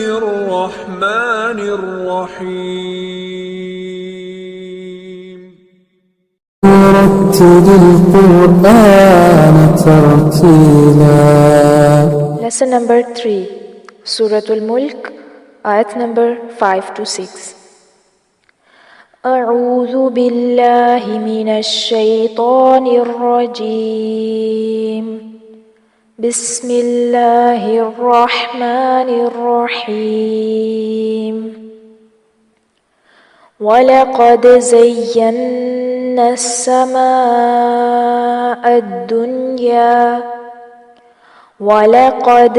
الرحمن الرحيم ورتل القرآن ترتيلا. Lesson number 3, Surah Al-Mulk, ayat number 5 to 6. أعوذ بالله من الشيطان الرجيم. بسم الله الرحمن الرحيم. ولقد زينا السماء الدنيا. ولقد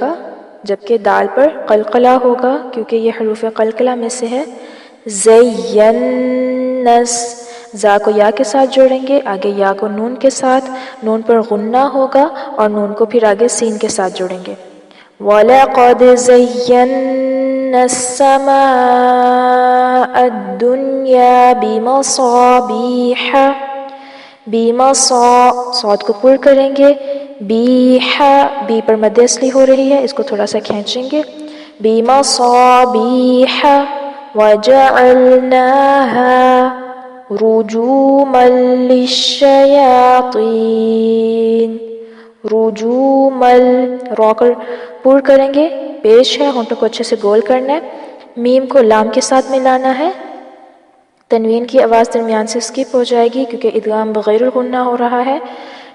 گا جبکہ دال پر قلقلہ ہوگا کیونکہ یہ حروف قلقلہ میں سے ہے. زینس زا کو یا کے ساتھ جوڑیں گے، آگے یا کو نون کے ساتھ، نون پر غنہ ہوگا اور نون کو پھر آگے سین کے ساتھ جوڑیں گے. وَلَقَدْ زَيَّنَّا السَّمَاءَ الدُّنْيَا بِمَصَابِيحَ. صاد کو پر کریں گے، بیح بی پر مد اصلی ہو رہی ہے، اس کو تھوڑا سا کھینچیں گے. بِمَصَابِيحَ وَجَعَلْنَاهَا رُجُومًا لِلشَّيَاطِينِ. رجومًا را کر پر کریں گے، پیش ہے، ہونٹوں کو اچھے سے گول کرنا ہے. میم کو لام کے ساتھ ملانا ہے. تنوین کی آواز درمیان سے اسکپ ہو جائے گی کیونکہ ادغام بغیر الغنہ ہو رہا ہے.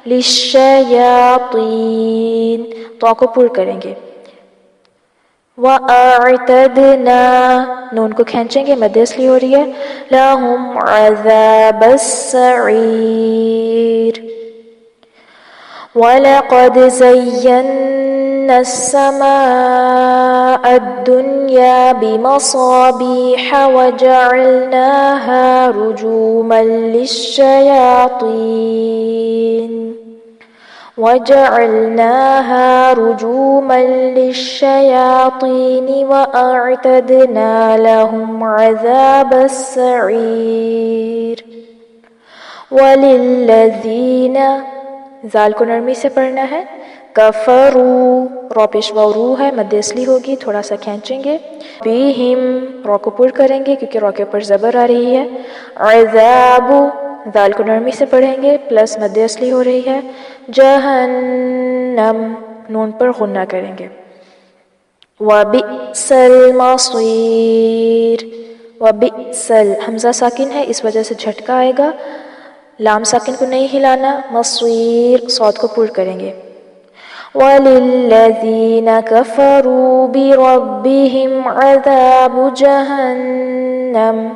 لِلشَّيَاطِينِ تو کو پر کریں گے. وَأَعْتَدْنَا نون کو کھینچیں گے، مد اصلی ہو رہی ہے. لَهُمْ عَذَابَ السَّعِيرِ. وَلَقَدْ زَيَّنَّا السَّمَاءَ الدُّنْيَا بِمَصَابِيحَ وَجَعَلْنَاهَا رُجُومًا لِلشَّيَاطِينِ. وَجَعَلْنَاهَا رُجُومًا لِلشَّيَاطِينِ وَأَعْتَدْنَا لَهُمْ عَذَابَ السَّعِيرِ. وَلِلَّذِينَ زال کو نرمی سے پڑھنا ہے. کفرو را پیش واو رو ہے، مد اصلی ہوگی، تھوڑا سا کھینچیں گے. بہم را کو پر کریں گے کیونکہ را کے اوپر زبر آ رہی ہے. عذاب زال کو نرمی سے پڑھیں گے، پلس مد اصلی ہو رہی ہے. جہنم نون پر غنہ کریں گے. وَبِئْسَ الْمَصِيرُ. وَبِئْسَ حمزہ ساکن ہے، اس وجہ سے جھٹکا آئے گا، لام ساکن کو نہیں ہلانا. مصیر صاد کو پر کریں گے. وَلِلَّذِينَ كَفَرُوا بِرَبِّهِمْ عَذَابُ جَهَنَّمَ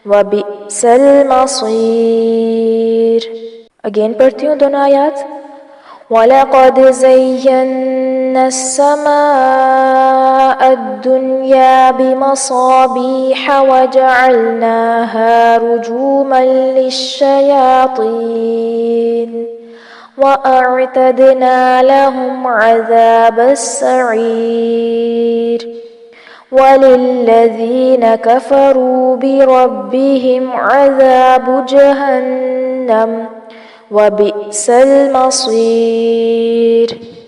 وَبِئْسَ الْمَصِيرُ. اگین پڑھتی ہوں دونوں آیات. وَلَقَدْ زَيَّنَّا السَّمَاءَ الدُّنْيَا بِمَصَابِيحَ وَجَعَلْنَاهَا رُجُومًا لِلشَّيَاطِينِ وَأَعْتَدْنَا لَهُمْ عَذَابَ السَّعِيرِ. وَلِلَّذِينَ كَفَرُوا بِرَبِّهِمْ عَذَابُ جَهَنَّمَ وَبِئْسَ الْمَصِيرُ.